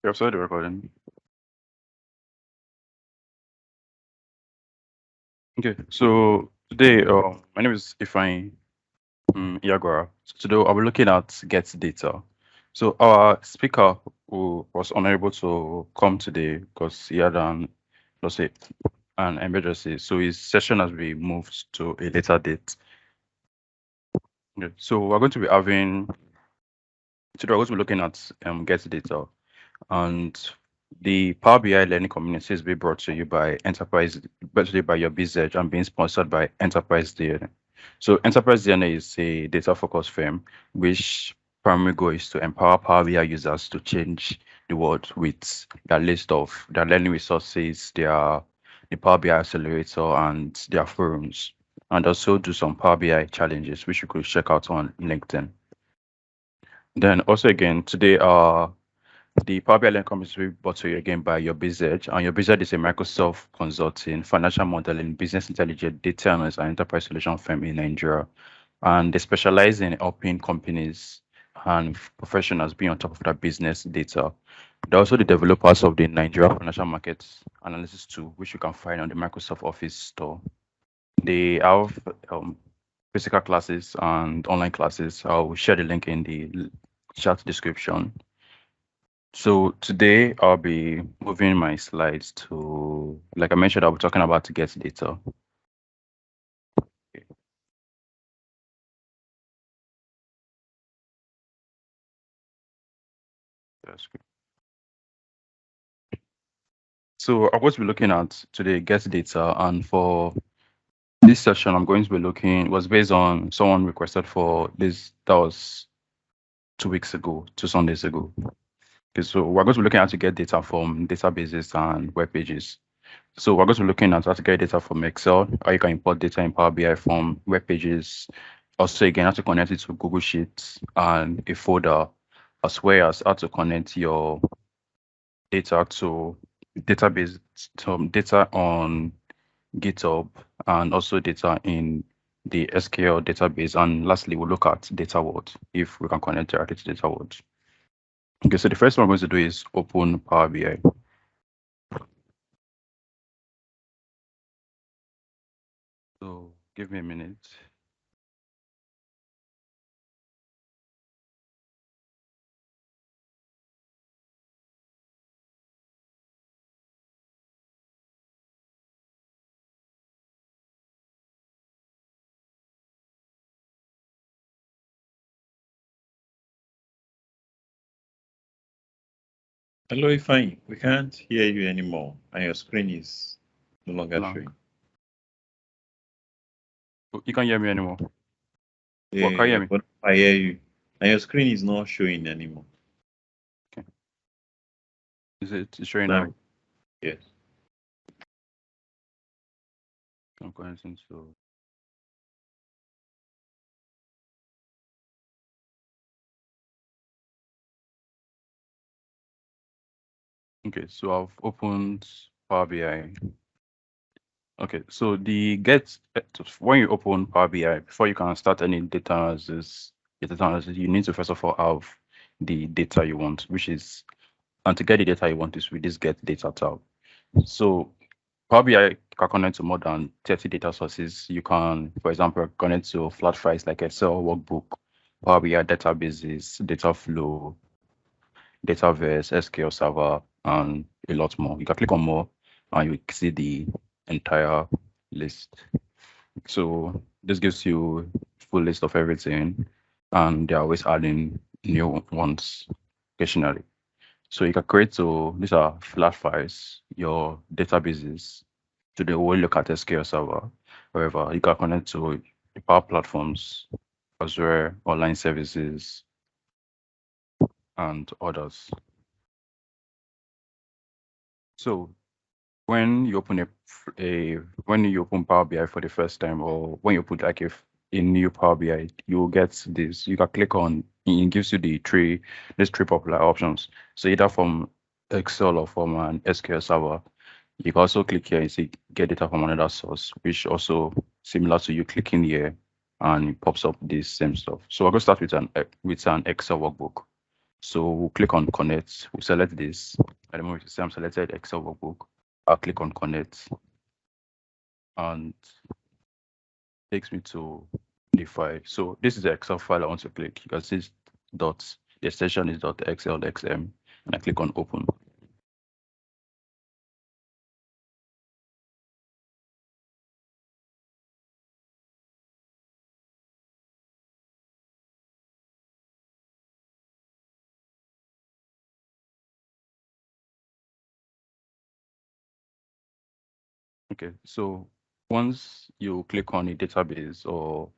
You have started the recording. Okay, so today, my name is Ifeanyi Iheagwara. So today, I'll be looking at get data. So our speaker who was unable to come today because he had let's say, an emergency. So his session has been moved to a later date. Okay, so we're going to be looking at get data, and the Power BI learning community is being brought to you by by UrBizEdge and being sponsored by Enterprise DNA. So Enterprise DNA is a data-focused firm which primary goal is to empower Power BI users to change the world with their list of their learning resources, the Power BI accelerator, and their forums, and also do some Power BI challenges which you could check out on LinkedIn. Then also again today, the Power BI Learning Community will be brought to you again by UrBizEdge, and UrBizEdge is a Microsoft consulting, financial modeling, business intelligence, data analyst, and enterprise solution firm in Nigeria. And they specialize in helping companies and professionals be on top of their business data. They're also the developers of the Nigeria Financial Markets Analysis tool, which you can find on the Microsoft Office store. They have physical classes and online classes. I'll share the link in the chat description. So today I'll be moving my slides to, like I mentioned, I'll be talking about to get data. Okay. That's good. So I'm going to be looking at today get data, and for this session I'm going to be looking was based on someone requested for this that was 2 weeks ago, 2 Sundays ago. Okay, so we're going to be looking at how to get data from databases and web pages. So we're going to be looking at how to get data from Excel, how you can import data in Power BI from web pages. Also, again, how to connect it to Google Sheets and a folder, as well as how to connect your data to database, data on Github, and also data in the SQL database. And lastly, we'll look at data vault, if we can connect directly to data vault. Okay, so the first one I'm going to do is open Power BI. So give me a minute. Hello, Ifeanyi. We can't hear you anymore, and your screen is no longer showing. You can't hear me anymore. Yeah, Can you hear me? but I hear you, and your screen is not showing anymore. Okay. Is it showing now? Yes. I'm connecting to. Okay, so I've opened Power BI. Okay, so the when you open Power BI, before you can start any data analysis, you need to first of all have the data you want, and to get the data you want is with this get data tab. So Power BI can connect to more than 30 data sources. You can, for example, connect to flat files like Excel workbook, Power BI databases, data flow, Dataverse, SQL Server, and a lot more. You can click on more and you see the entire list. So this gives you full list of everything, and they're always adding new ones occasionally. So you can these are flat files, your databases. Today we'll look at SQL Server. However, you can connect to the Power Platforms, Azure, online services, and others. So when you open when you open Power BI for the first time, or when you put like a new Power BI, you get this. You can click on. It gives you these three popular options. So either from Excel or from an SQL server. You can also click here and say get data from another source, which also similar to you clicking here and it pops up this same stuff. So we're going to start with an Excel workbook. So we'll click on connect. We'll select this. At the moment, you see I'm selected Excel workbook. I'll click on connect, and takes me to the file. So this is the Excel file I want to click. You can see dots. The extension is .xl.xm, and I click on open. Okay, so once you click on a database or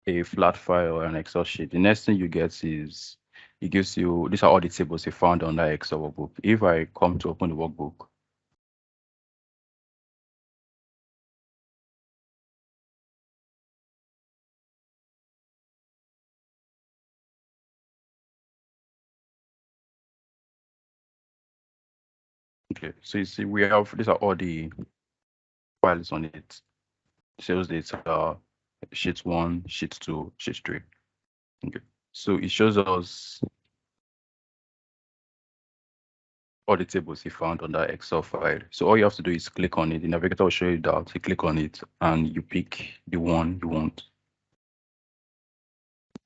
a flat file or an Excel sheet, the next thing you get is it gives you, these are all the tables you found on that Excel workbook. If I come to open the workbook, okay, so you see we have, these are all the files on it. Sales data, sheet 1, sheet 2, sheet 3. Okay, so it shows us all the tables you found on that Excel file. So all you have to do is click on it. The navigator will show you that. You click on it and you pick the one you want.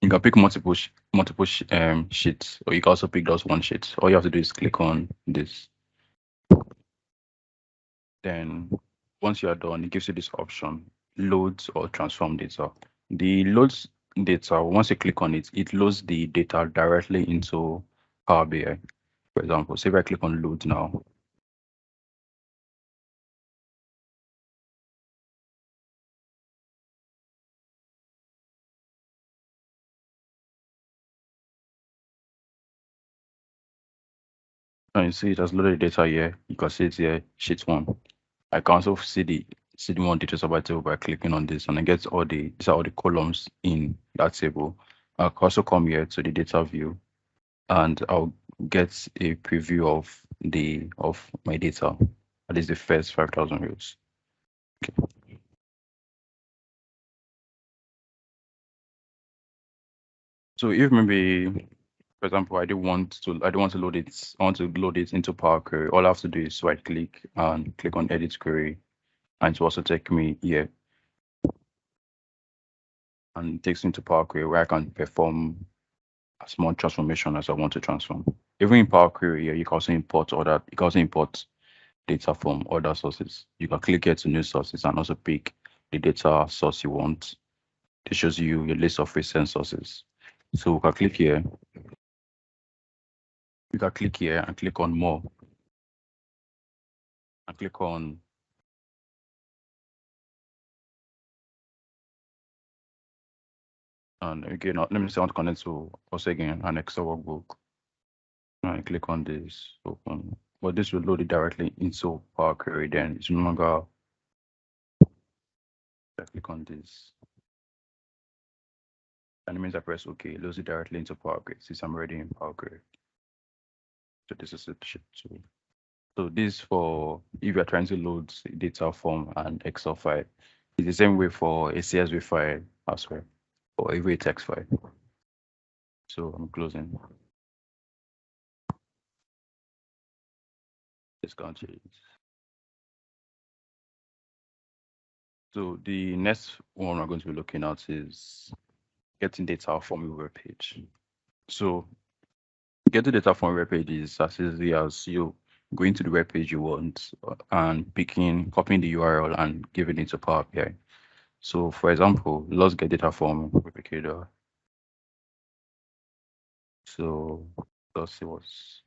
You can pick multiple sheets, or you can also pick just one sheet. All you have to do is click on this. Then once you are done, it gives you this option, loads or transform data. The loads data, once you click on it, it loads the data directly into Power BI. For example, say if I click on load now, and you see it has loaded the data here. You can see it here, sheet 1. I can also see the more details about table by clicking on this, and I get all these are all the columns in that table. I can also come here to the data view, and I'll get a preview of my data. That is the first 5,000 rows. Okay. So if maybe, for example, I don't want to load it. I want to load it into Power Query. All I have to do is right click and click on Edit Query, and it will also take me here, and it takes me to Power Query where I can perform as much transformation as I want to transform. Even in Power Query here, you can also import data from other sources. You can click here to new sources and also pick the data source you want. It shows you a list of recent sources. So we can click here. You can click here and click on more. And click on and again, let me say I want to connect to also again an Excel workbook. And I click on this open. But this will load it directly into Power Query. Then it's no longer. I click on this. And it means I press OK, it loads it directly into Power Query since I'm already in Power Query. So this is it. So this for if you're trying to load data from an Excel file. It's the same way for a CSV file as well, or even a text file. So I'm closing. Let's continue. So the next one we're going to be looking at is getting data from a web page. So getting data from a web page is as easy as you going to the web page you want and copying the URL and giving it to Power BI. So for example, let's get data from Wikipedia. So let's see what's.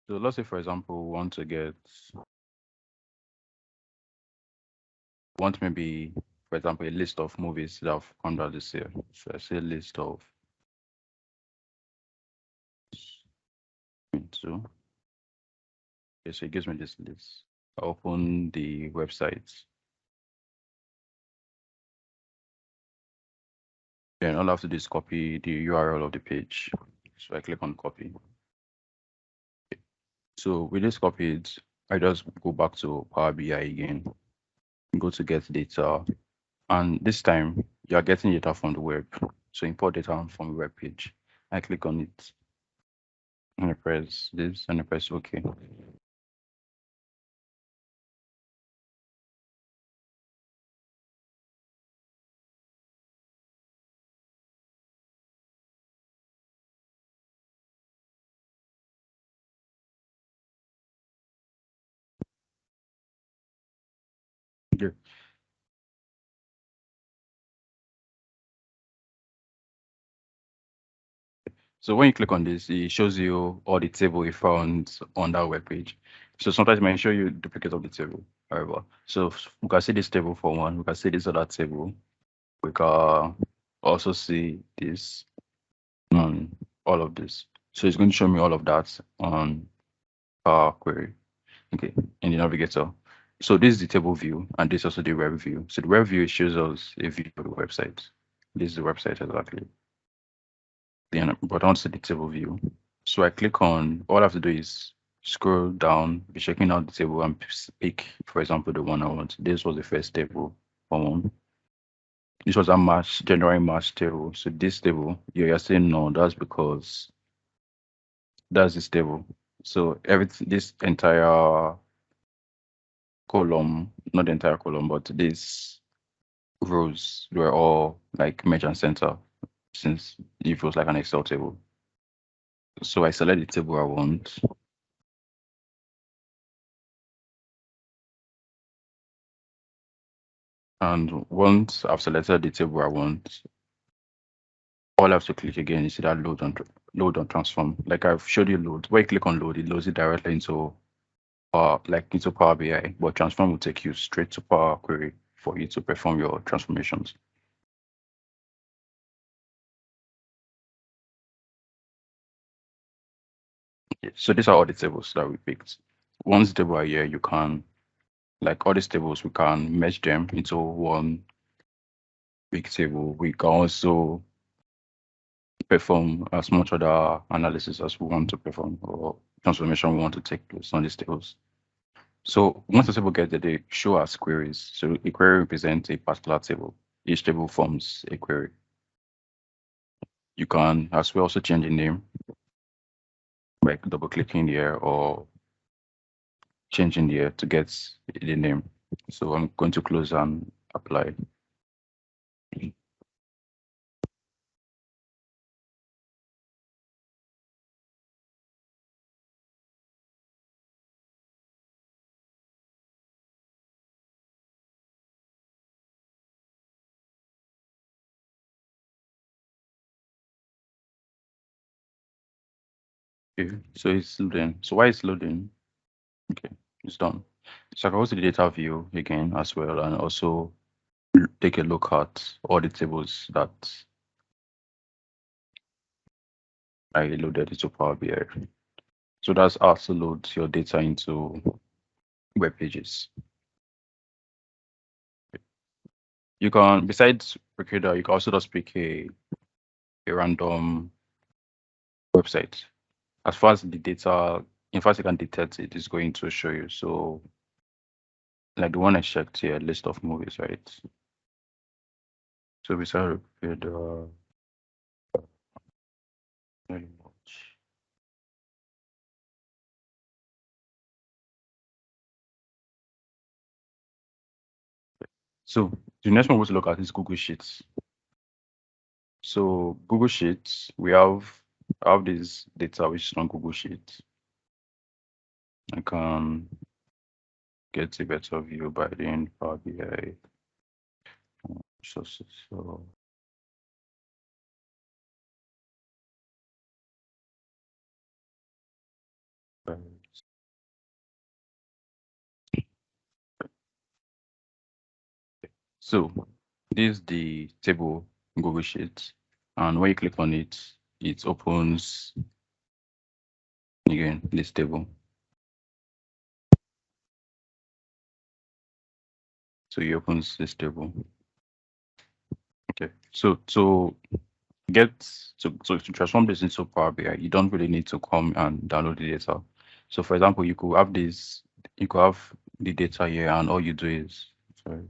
So let's say, for example, we want maybe, for example, a list of movies that have come out this year. So I say a list of 22. Okay, so it gives me this list. I open the website. Then all I have to do is copy the URL of the page. So I click on copy. So with this copied, I just go back to Power BI again, go to get data, and this time you are getting data from the web. So import data from the web page. I click on it and I press this and I press OK. Okay. So when you click on this, it shows you all the table you found on that web page. So sometimes it might show you duplicate of the table. However, so we can see this table for one, we can see this other table. We can also see this on all of this. So it's going to show me all of that on Power Query. Okay, in the navigator. So this is the table view, and this is also the web view. So the web view shows us a view of the website. This is the website exactly. Then, but onto the table view. So I click on, all I have to do is scroll down, be checking out the table and pick, for example, the one I want. This was the first table for one. This was a March, January, March table. So this table, you're saying no, that's because that's this table. So everything, this entire column, not the entire column, but these rows were all like merge and center since it was like an Excel table. So I select the table I want. And once I've selected the table I want, all I have to click again is that load on transform. Like I've showed you load. When you click on load, it loads it directly into into Power BI, but transform will take you straight to Power Query for you to perform your transformations. So these are all the tables that we picked. Once the table are here, you can, like all these tables, we can merge them into one big table. We can also perform as much other analysis as we want to perform or transformation we want to take place on these tables. So once the table gets there, they show us queries. So a query represents a particular table. Each table forms a query. You can as well also change the name, like double clicking here or changing here to get the name. So I'm going to close and apply. Okay, so it's loading. So why it's loading? Okay, it's done. So I can go to the data view again as well and also take a look at all the tables that I loaded into Power BI. So that's how to load your data into web pages. You can, besides Recruiter, you can also just pick a random website. As far as the data, in fact, you can detect it, it's going to show you. So like the one I checked here, list of movies, right? So beside Recruiter, very much. So the next one we'll look at is Google Sheets. So Google Sheets, we have this data which is on Google Sheets. I can get a better view by doing Power BI. So so this is the table in Google Sheets, and when you click on it, it opens again this table. So it opens this table. Okay, so to transform this into Power BI, you don't really need to come and download the data. So for example, you could have the data here, and all you do is, sorry,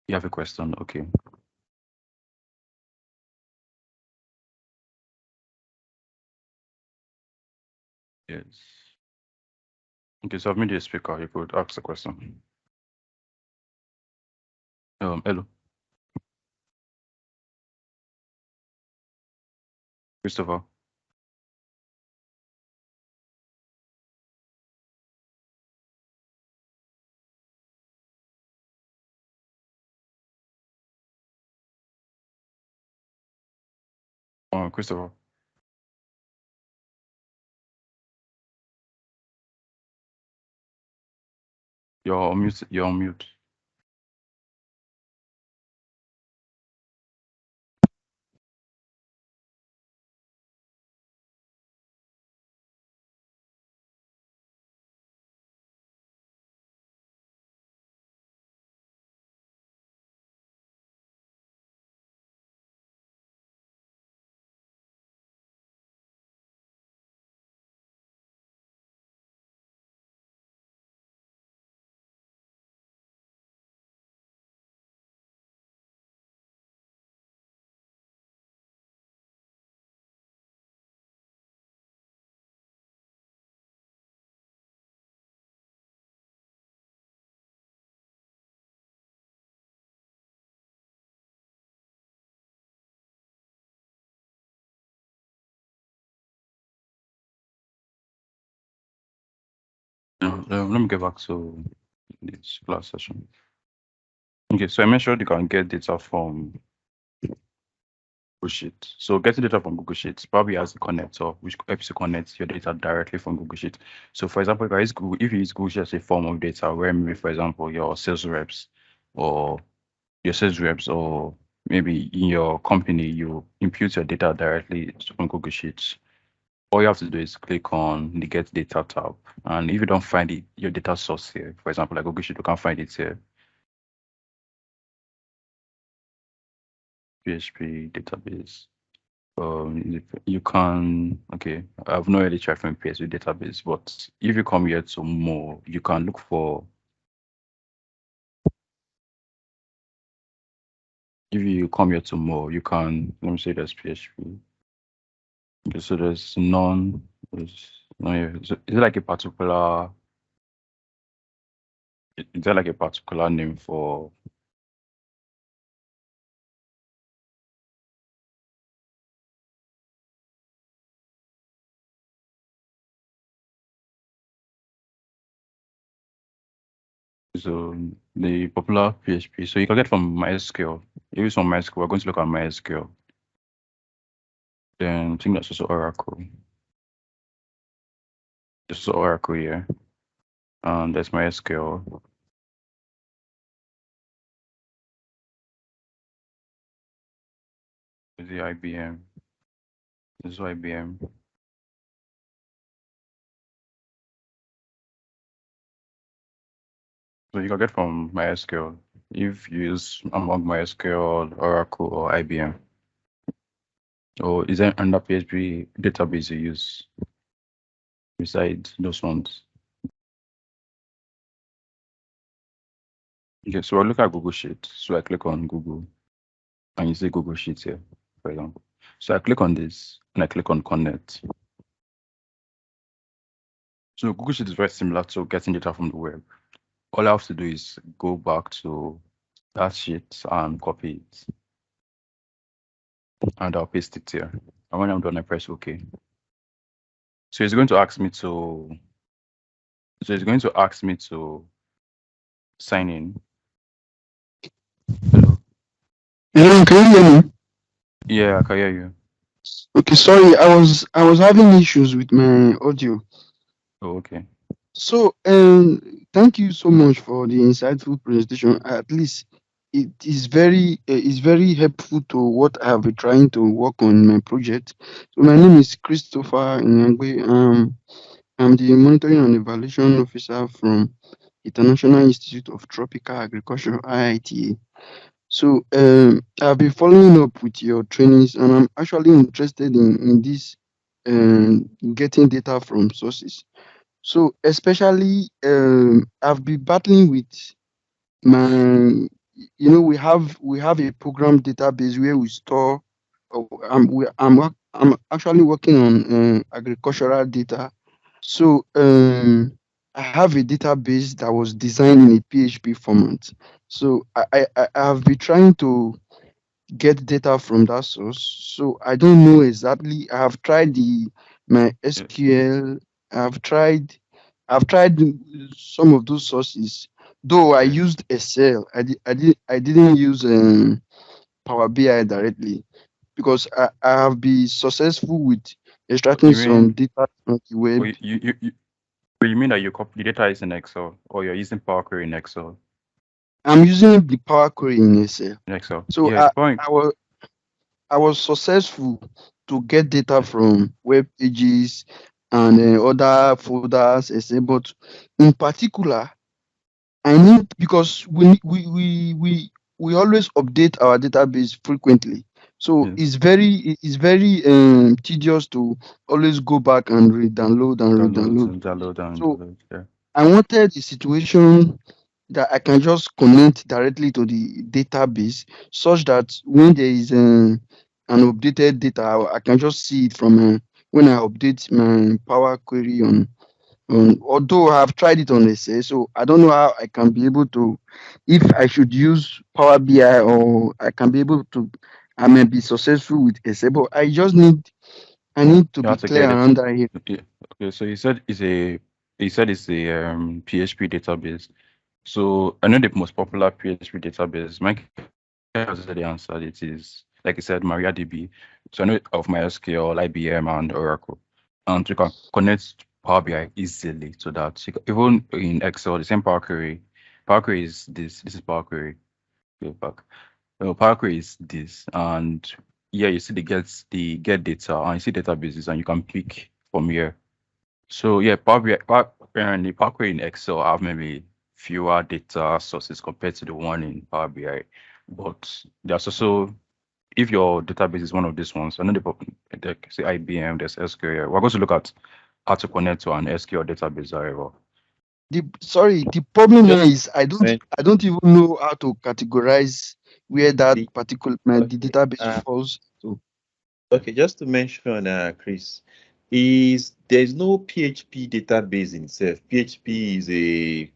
you have a question, okay. Yes. Okay, so I've made you a speaker, you could ask the question. Hello, Christopher. Christopher, you're on mute. You're on mute. Let me get back to this class session. Okay, so I mentioned you can get data from Google Sheet. So getting data from Google Sheets probably has a connector which helps you connect your data directly from Google Sheet. So for example, if you use Google Sheet as a form of data, where maybe for example or sales reps, or maybe in your company you impute your data directly from Google Sheets. All you have to do is click on the Get Data tab, and if you don't find your data source here, for example, like Google Sheet, you can't find it here. PHP database. You can, okay, I've not really tried from PHP database, but if you come here to more, you can look for, if you come here to more, you can, let me say there's PHP. Okay, so there's none, there's no here. Is it like a particular, is there like a particular name for, so the popular PHP, so you can get from MySQL. If it's from MySQL, we're going to look at MySQL. Then I think that's also Oracle. This is Oracle here. And that's MySQL. This is the IBM. This is IBM. So you can get from MySQL if you use among MySQL, Oracle, or IBM. Or is there another PHP database you use besides those ones? Okay, so I look at Google Sheet. So I click on Google, and you see Google Sheet here, for example. So I click on this, and I click on Connect. So Google Sheet is very similar to getting data from the web. All I have to do is go back to that sheet and copy it, and I'll paste it here. And when I'm done, I press OK. So it's going to ask me to. So it's going to ask me to sign in. Hello. Hello, can you hear me? Yeah, I can hear you. Okay, sorry, I was having issues with my audio. Oh, okay. So, thank you so much for the insightful presentation. At least it is very helpful to what I have been trying to work on in my project. So, my name is Christopher Iheagwara. I'm the monitoring and evaluation officer from International Institute of Tropical Agriculture (IITA). So I've been following up with your trainings, and I'm actually interested in this getting data from sources. So especially I've been battling with my, we have a program database where we store. I'm actually working on agricultural data. So I have a database that was designed in a PHP format. So I have been trying to get data from that source. So I don't know exactly. I have tried my Yeah. SQL. I've tried I've tried some of those sources. Though I Yeah. used Excel, I didn't use Power BI directly because I have been successful with extracting You some mean, data from the web. you mean that the data is in Excel or you're using Power Query in Excel? I'm using the Power Query in Excel. In Excel. So Yeah, I, the point. I was I was successful to get data from web pages and other folders, etc. But in particular, I need, because we always update our database frequently. So Yes. it's very tedious to always go back and re-download and Downloads re-download. and download and So download. Yeah. I wanted a situation that I can just connect directly to the database, such that when there is an updated data, I can just see it from when I update my Power Query on. Although I have tried it on Excel, so I don't know how I can be able to, if I should use Power BI, or I can be able to, I may be successful with Excel, but I need to You be have to clear get it. around that here. Yeah. Okay, so you said it's a PHP database. So I know the most popular PHP database. Mike has already answered it, is, like I said, MariaDB. So I know of MySQL, IBM, and Oracle. And you can connect Power BI easily to that. Even in Excel, the same Power Query. Power Query is this. This is Power Query. Go back. Power Query is this, and yeah, you see the get data, and you see databases, and you can pick from here. So yeah, apparently Power Query in Excel have maybe fewer data sources compared to the one in Power BI, but there's also, if your database is one of these ones, I know like say IBM, there's SQL. We're going to look at how to connect to an SQL database, however. The problem here Just is I mention don't even know how to categorize where that the particular the okay. database falls to. Okay, just to mention, Chris, is there's no PHP database in itself. PHP is a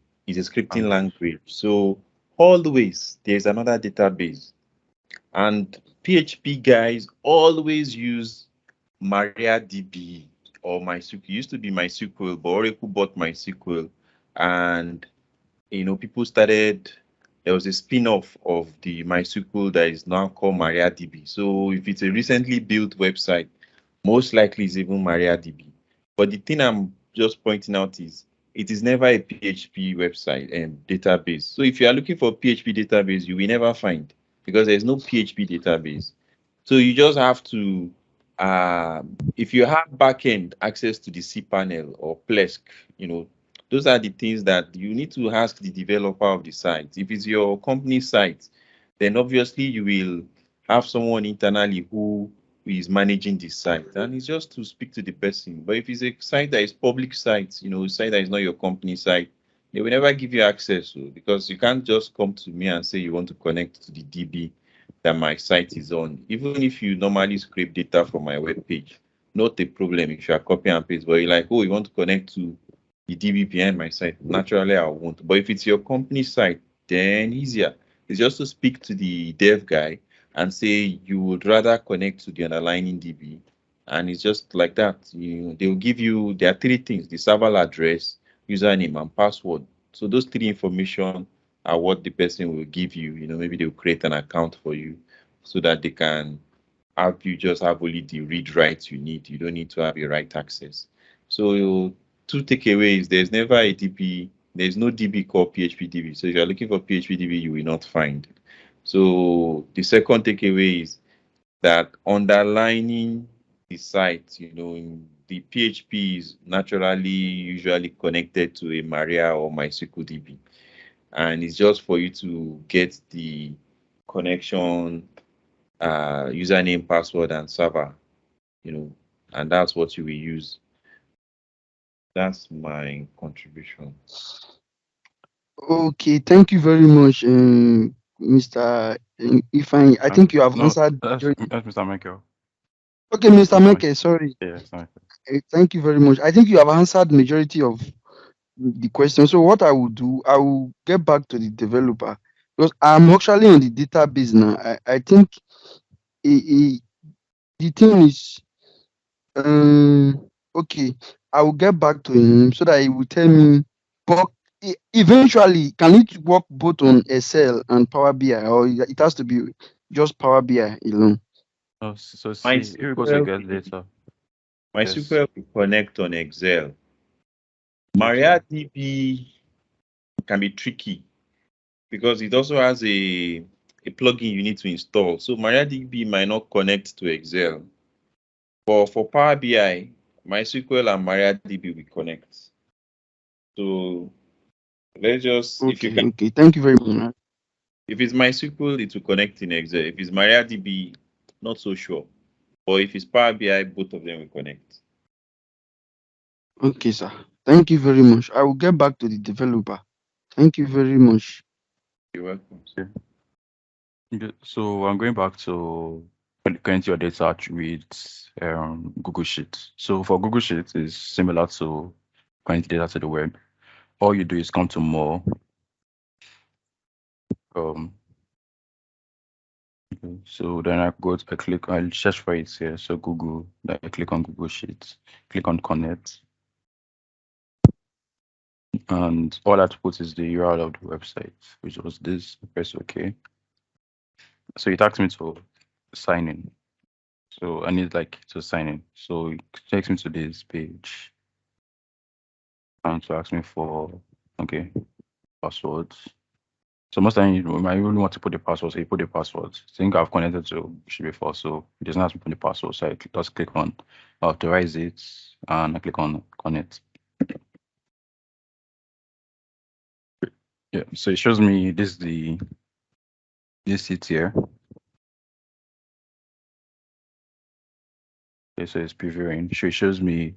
scripting Language. language. So always there's another database. And PHP guys always use MariaDB or MySQL. It used to be MySQL, but Oracle bought MySQL. And people started, there was a spin-off of the MySQL that is now called MariaDB. So if it's a recently built website, most likely it's even MariaDB. But the thing I'm just pointing out is it is never a PHP website and database. So if you are looking for a PHP database, you will never find, because there's no PHP database. So you just have to, if you have backend access to the cPanel or Plesk, those are the things that you need to ask the developer of the site. If it's your company site, then obviously you will have someone internally who is managing the site, and it's just to speak to the person. But if it's a site that is public site, a site that is not your company site, they will never give you access, because you can't just come to me and say you want to connect to the DB that my site is on. Even if you normally scrape data from my web page, not a problem if you are copy and paste, but you're like, oh, you want to connect to the DB behind my site. Naturally, I won't. But if it's your company site, then easier. It's just to speak to the dev guy and say you would rather connect to the underlying DB. And it's just like that. They'll give you, there are three things: the server address, username, and password. So those three information are what the person will give you. Maybe they'll create an account for you so that they can have you just have only the read write you need. You don't need to have a write access. So two takeaways: there's never a DB, there's no DB called PHP DB. So if you're looking for PHP DB, you will not find. So the second takeaway is that underlining the site, the PHP is naturally usually connected to a Maria or MySQL DB. And it's just for you to get the connection, username, password, and server, and that's what you will use. That's my contribution. Okay, thank you very much, Mr. Ifeanyi. I think you have No, answered. that's Mr. Michael. Okay, Mr. Mr. Meke, sorry. Yeah, Mr. Michael. Thank you very much. I think you have answered majority of the question. So what I will do, I will get back to the developer because I'm actually on the database now. I think the thing is, okay, I will get back to him so that he will tell me. But eventually, can it work both on Excel and Power BI, or it has to be just Power BI alone? Oh, so My see, if you go to SQL, get data, my yes, SQL will connect on Excel. okay. MariaDB can be tricky because it also has a plugin you need to install. So MariaDB might not connect to Excel. But for Power BI, MySQL and MariaDB will connect. So let's just, if you Okay, can, okay. Thank you very much. if it's MySQL, it will connect in Excel. If it's MariaDB, not so sure. But if it's Power BI, both of them will connect. Okay, sir. Thank you very much. I will get back to the developer. Thank you very much. You're welcome. Okay. So I'm going back to connect your data with Google Sheets. So for Google Sheets, is similar to connect data to the web. All you do is come to more. Um, okay. So then I'll search for it here. So Google, then I click on Google Sheets, click on Connect, and all that put is the URL of the website, which was this. Press OK. So it asks me to sign in. So I need like to sign in. So it takes me to this page and to ask me for passwords. So most time you might really want to put the password, so you put the password. I think I've connected to Sheet before, so it doesn't ask me to put the password. So I just click on authorize it and I click on connect. Yeah, so it shows me this sheet here. Okay, so it's previewing. So it shows me,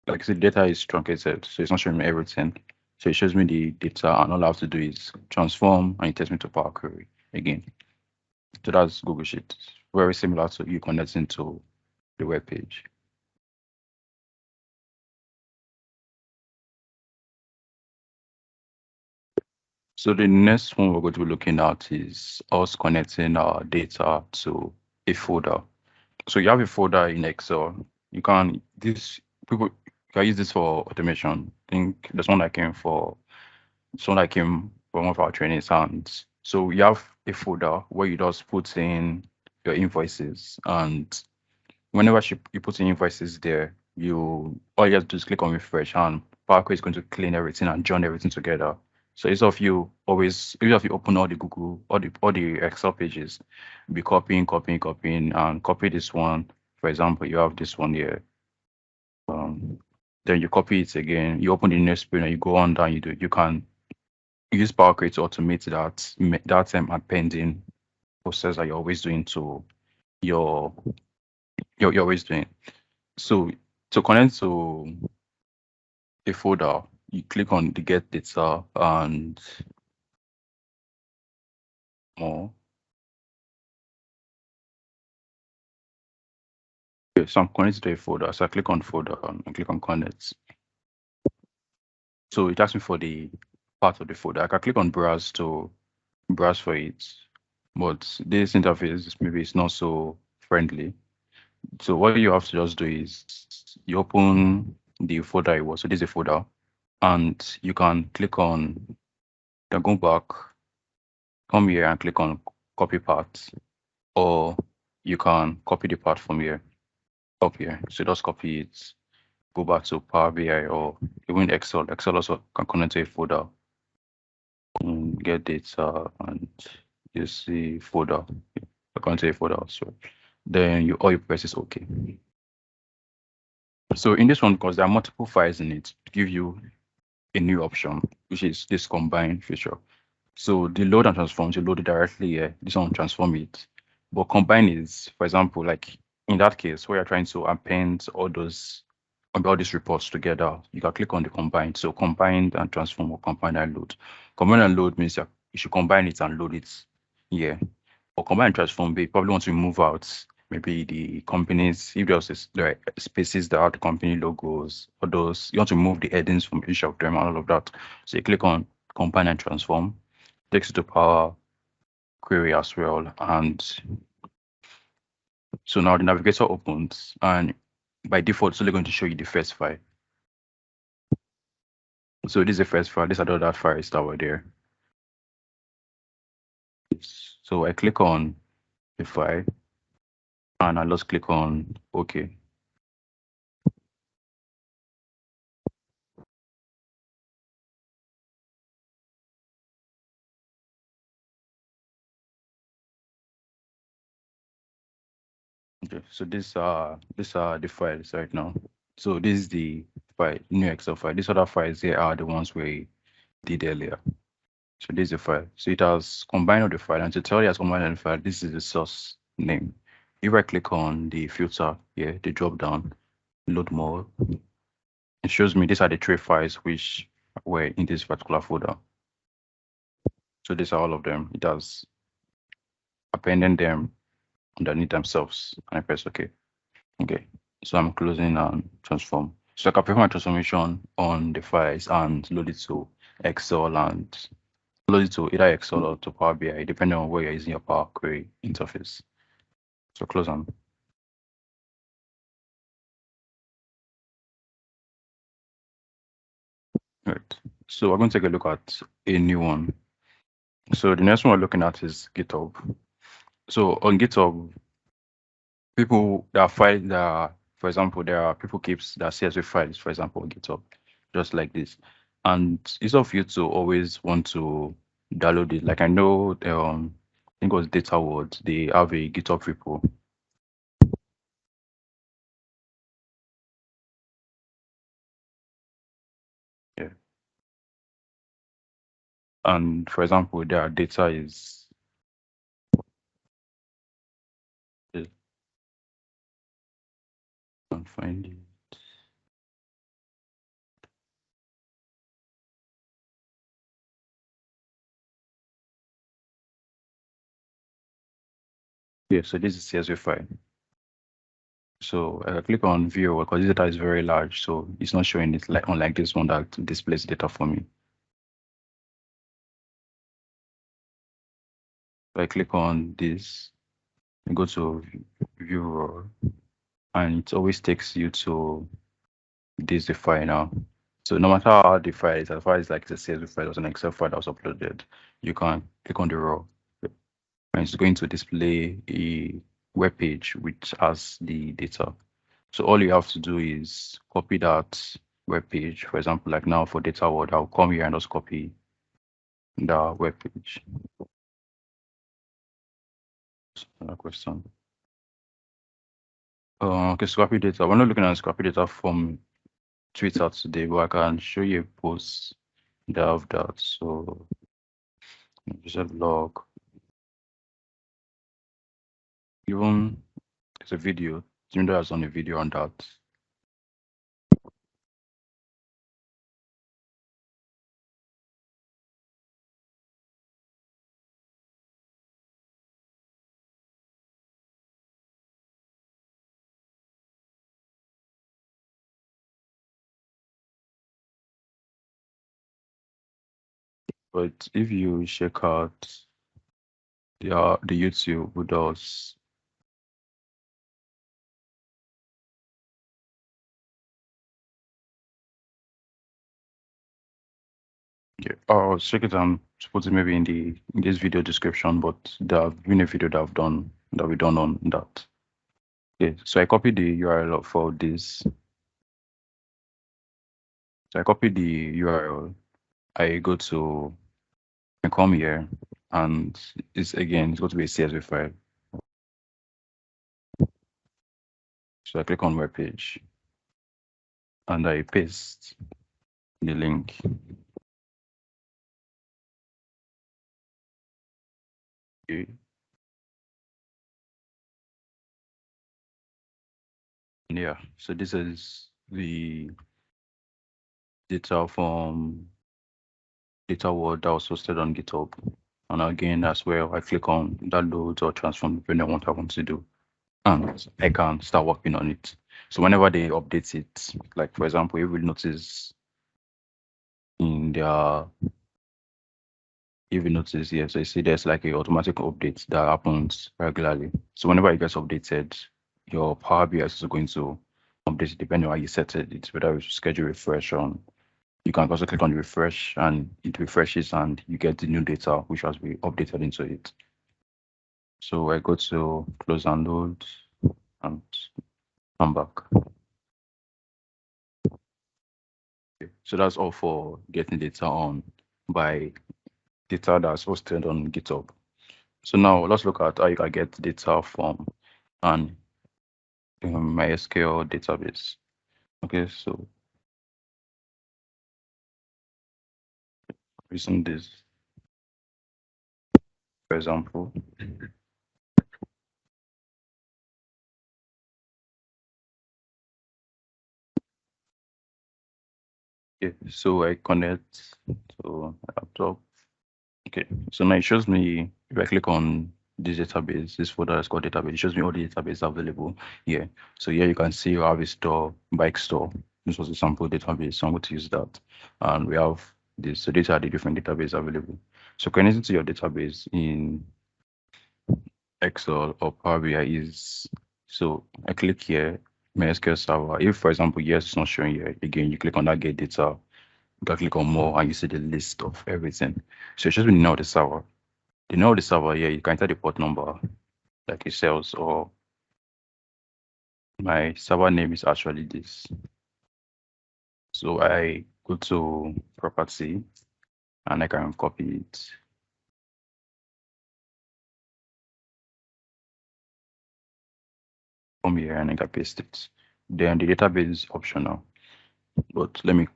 like I said, data is truncated, so it's not showing me everything. So it shows me the data, and all I have to do is transform, and it takes me to Power Query again. So that's Google Sheets. Very similar to you connecting to the web page. So the next one we're going to be looking at is us connecting our data to a folder. So you have a folder in Excel. You can use this for automation. I think there's one that came from one of our trainings, and so you have a folder where you just put in your invoices, and whenever you put in invoices there, all you have to do is click on refresh, and Power Query is going to clean everything and join everything together. So instead of you open all the Google, all the Excel pages, be copying, and copy this one. For example, you have this one here. Then you copy it again. You open the next page and you go on down. You can use Power Query to automate that appending process that you're always doing to your you're always doing. So to connect to a folder, you click on the get data and more. Okay, so I'm connected to a folder. So I click on folder and click on connect. So it asks me for the part of the folder. I can click on browse to browse for it. But this interface maybe it's not so friendly. So what you have to just do is you open the folder it was. So this is a folder. And you can click on, then go back, come here and click on copy part, or you can copy the part from here, up here. So just copy it, go back to Power BI or even Excel. Excel also can connect to a folder, get data, and you see folder, connect to a folder also. Then all you press is OK. So in this one, because there are multiple files in it, to give you a new option, which is this combine feature. So the load and transform, you load it directly here. This one transform it. But combine is, for example, like in that case where you're trying to append all these reports together, you can click on the combine. So combined and transform or combine and load. Combine and load means you should combine it and load it here. Or combine and transform, you probably want to move out maybe the companies, if there are spaces that have the company logos or those, you want to move the headings from each of them and all of that. So you click on combine and transform, takes you to Power Query as well. And so now the navigator opens, and by default, it's only going to show you the first file. So this is the first file. These are the other files that were there. So I click on the file, and I just click on OK. Okay, so these are the files right now. So this is the file, new Excel file. These other files here are the ones we did earlier. So this is the file. So it has combined all the file, and to tell you it has combined the file, this is the source name. If I click on the filter here, the drop down, load more, it shows me these are the three files which were in this particular folder. So these are all of them. It has appended them underneath themselves, and I press OK. Okay, so I'm closing and transform. So I can perform my transformation on the files and load it to Excel and load it to either Excel or to Power BI, depending on where you're using your Power Query interface. So close on. Right. So we're going to take a look at a new one. So the next one we're looking at is GitHub. So on GitHub, people that file that, for example, there are people keeps their CSV files, for example, on GitHub, just like this. And it's of you to always want to download it. Like I know, I think it was Data World, they have a GitHub repo. Yeah. And for example, their data is can't find it. Yeah, so this is CSV file. So I click on view because this data is very large, so it's not showing it like unlike this one that displays data for me. So I click on this and go to view raw, and it always takes you to this the file now. So no matter how the file is, as far as like it's a CSV file or an Excel file that was uploaded, you can click on the raw, and it's going to display a web page which has the data. So all you have to do is copy that web page. For example, like now for Data World, I'll come here and just copy the web page. Another question. Okay, scrappy data. We're not looking at scrappy data from Twitter today, but I can show you a post that have that. So just a blog. Even it's a video. Tinder has done a video on that. But if you check out the YouTube who does yeah, I'll check it and put it maybe in this video description, but there have been a video that we done on that. Okay, so I copied the URL for this. So I copy the URL. I go to I come here, and it's going to be a CSV file. So I click on web page, and I paste the link. Okay. Yeah, so this is the data from data world that was hosted on GitHub. And again, as well, I click on download or transform depending on what I want to do. And I can start working on it. So whenever they update it, like for example, you will notice in their here, so you see there's like a automatic update that happens regularly. So whenever it gets updated, your Power BI is also going to update it depending on how you set it. It's whether you schedule refresh on. You can also click on refresh and it refreshes and you get the new data which has been updated into it. So I go to close and load and come back. Okay. So that's all for getting data on by data that's hosted on GitHub. So now let's look at how you can get data from an MySQL database. Okay, so using this, for example. Okay, so I connect to my laptop. Okay, so now it shows me, if I click on this database, this folder is called database, it shows me all the databases available here. So here you can see you have a store, bike store. This was a sample database, so I'm going to use that. And we have this, so these are the different databases available. So connecting to your database in Excel or Power BI is, so I click here, MySQL server. If, for example, yes, it's not showing here, again, you click on that get data, you can click on more and you see the list of everything. So it's just been now the server. The name of the server here, you can enter the port number like it sells, or my server name is actually this. So I go to property and I can copy it. Come here and I can paste it. Then the database is optional, but let me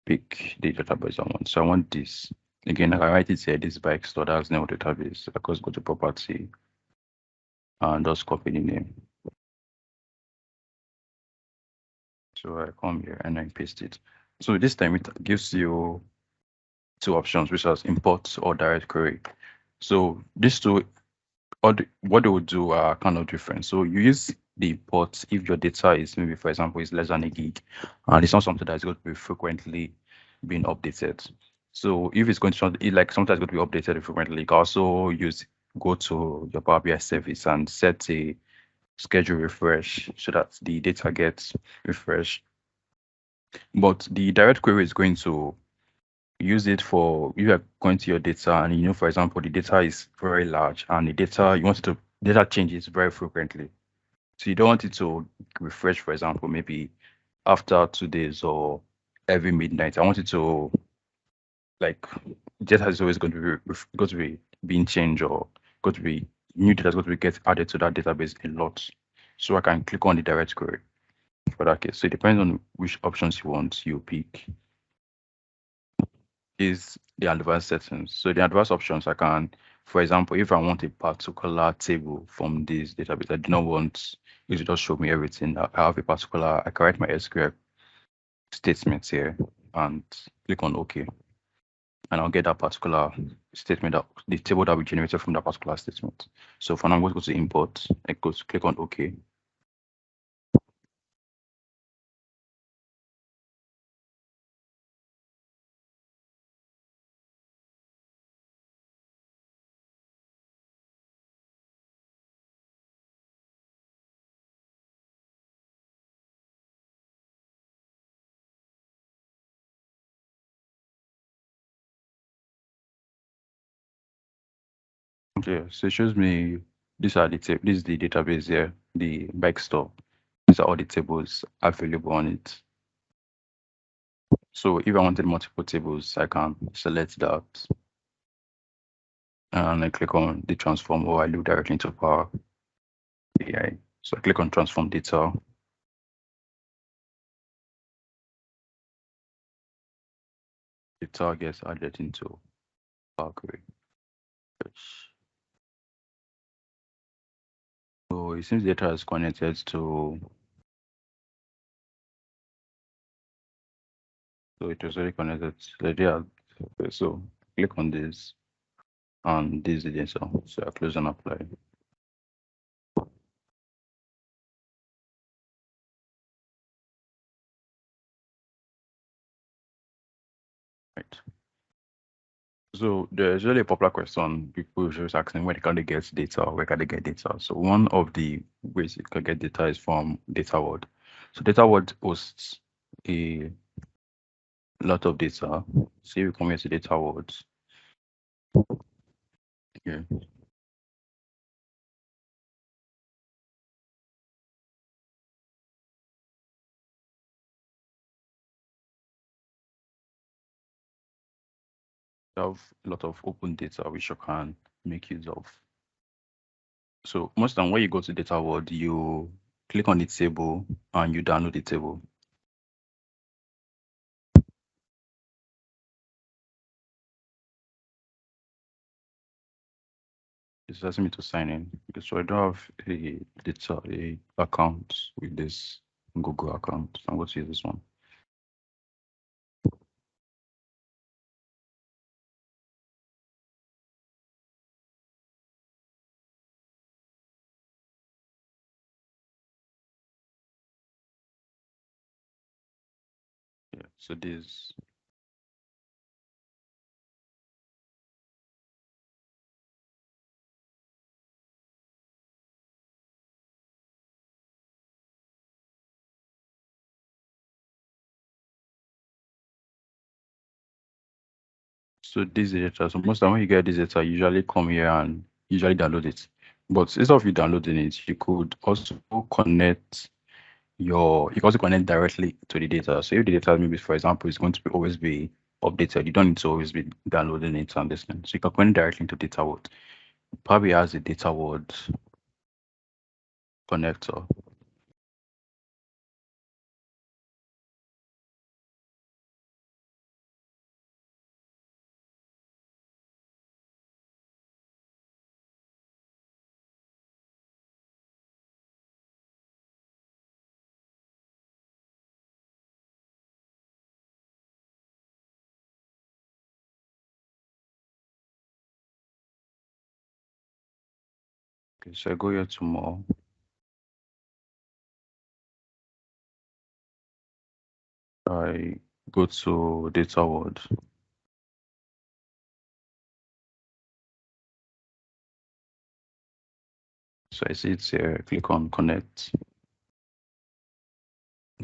pick the database I want. So I want this. Again, I can write it here, this bike store, that's name of the database. I just go to property and just copy the name. So I come here and I paste it. So this time it gives you two options, which is import or direct query. So these two, what they would do are kind of different. So you use the import if your data is maybe, for example, is less than a gig, and it's not something that's going to be frequently being updated. So if it's going to like sometimes going to be updated frequently, you can also go to your Power BI service and set a schedule refresh so that the data gets refreshed. But the direct query is going to use it for if you are going to your data and you know, for example, the data is very large and the data you want it to data changes very frequently. So you don't want it to refresh, for example, maybe after 2 days or every midnight. I want it to like data is always going to be being changed or going to be new data is going to be get added to that database a lot. So I can click on the direct query for that case. So it depends on which options you want, you pick is the advanced settings. So the advanced options I can, for example, if I want a particular table from this database, I do not want it to just show me everything. I have a particular, I can write my SQL statements here and click on OK. And I'll get that particular statement, that the table that we generated from that particular statement. So for now, I'm going to go to import. I go to click on OK. Okay, so it shows me these are this is the database here, the bike store. These are all the tables available on it. So if I wanted multiple tables, I can select that and I click on the transform, or I look directly into Power BI. So I click on transform data. Data gets added into Power Query. So it seems data is connected to, so it was already connected to the data. Okay, so click on this and this is the data. So I close and apply. Right. So there's really a popular question people just asking where can they get data, where can they get data? So one of the ways you can get data is from Data World. So Data World hosts a lot of data. So you come here to Data World. Yeah. You have a lot of open data which you can make use of. So most time when you go to Data World, you click on the table and you download the table. It's asking me to sign in because so I don't have a account with this Google account. So I'm going to use this one. Yeah. So this. So this data. So most time when you get this data, you usually come here and usually download it. But instead of you downloading it, you could also connect you can also connect directly to the data. So if the data, maybe for example, is going to be always be updated, you don't need to always be downloading it and this thing. So you can connect directly into Data World. Probably has a Data World connector. Okay, so I go here to more. I go to Data World. So I see it's here. Click on Connect.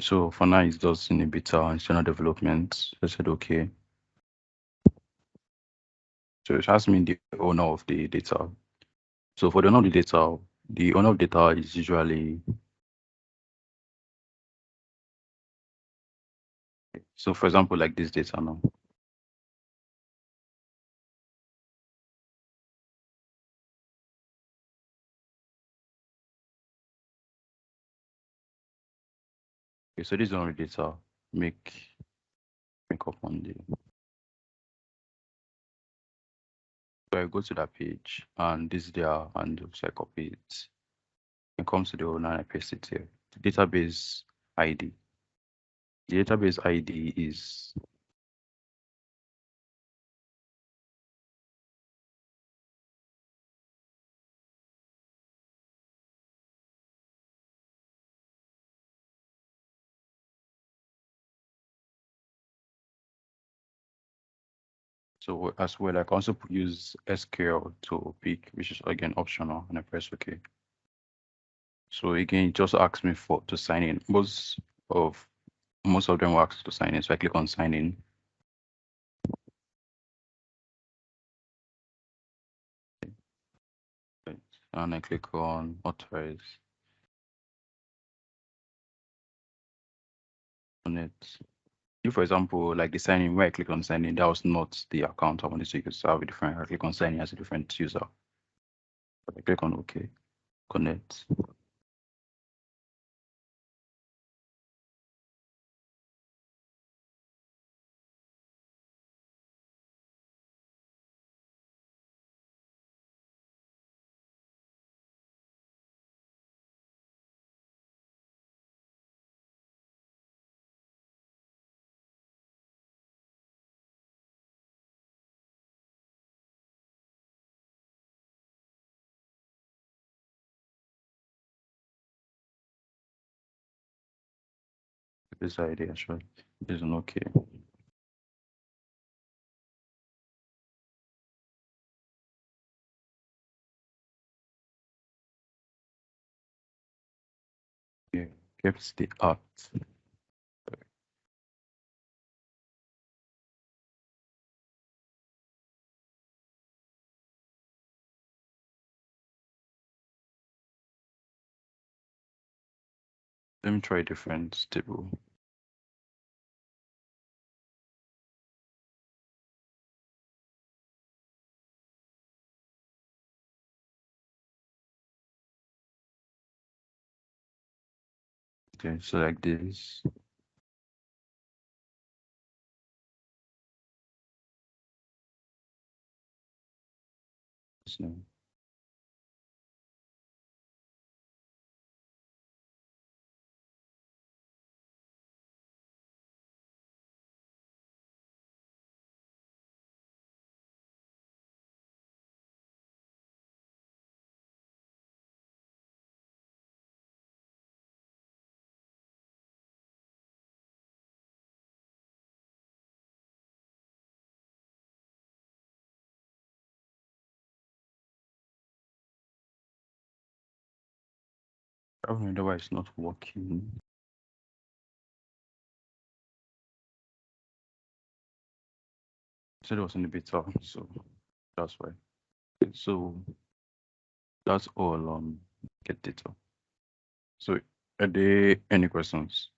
So for now, it's just in a beta and general development. I said okay. So it has me the owner of the data. So for the owner of the owner of data is usually, so for example, like this data now. Okay, so this is only data. Make up on the. So I go to that page and this there and so I copy it. It comes to the owner and I paste it here. The database ID. The database ID is so as well. I can also use SQL to pick, which is again optional, and I press OK. So again, it just asks me to sign in. Most of them will ask to sign in. So I click on sign in. Right. And I click on authorize on it. If, for example, like the sign in, where I click on sign in, that was not the account I wanted to use. So I have a different, I click on sign in as a different user. I click on OK, connect. this ID actually isn't okay. Yeah, keeps the art. Let me try a different table. Okay, select this. So I don't know why it's not working. Said it was in the beta, so that's why. Okay, so that's all on get data. So are there any questions?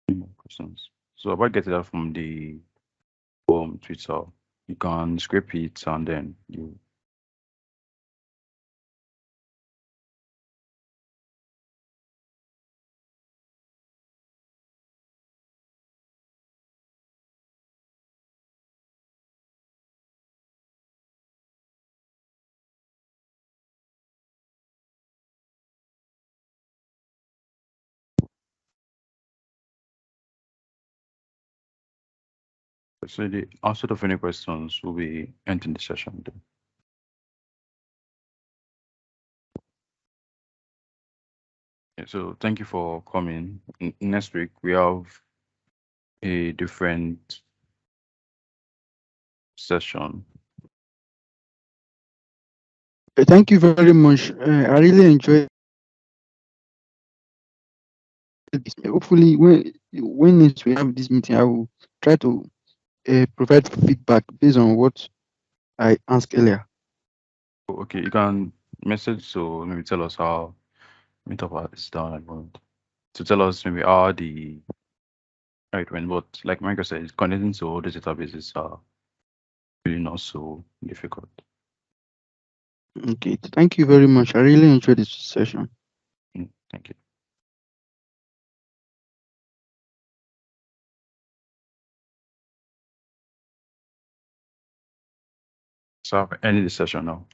Any more questions? So about getting that from the Twitter, you can scrape it and then you so the answer of any questions will be ending the session then. Yeah, so thank you for coming. Next week we have a different session. Thank you very much. I really enjoyed this. Hopefully, when next we have this meeting, I will try to provide feedback based on what I asked earlier. Okay, you can message so maybe tell us how Meetup is done at the moment. To tell us maybe how the right when but like Michael said, connecting to all these databases are really not so difficult. Okay, thank you very much. I really enjoyed this session. Thank you. So I've ended the session now.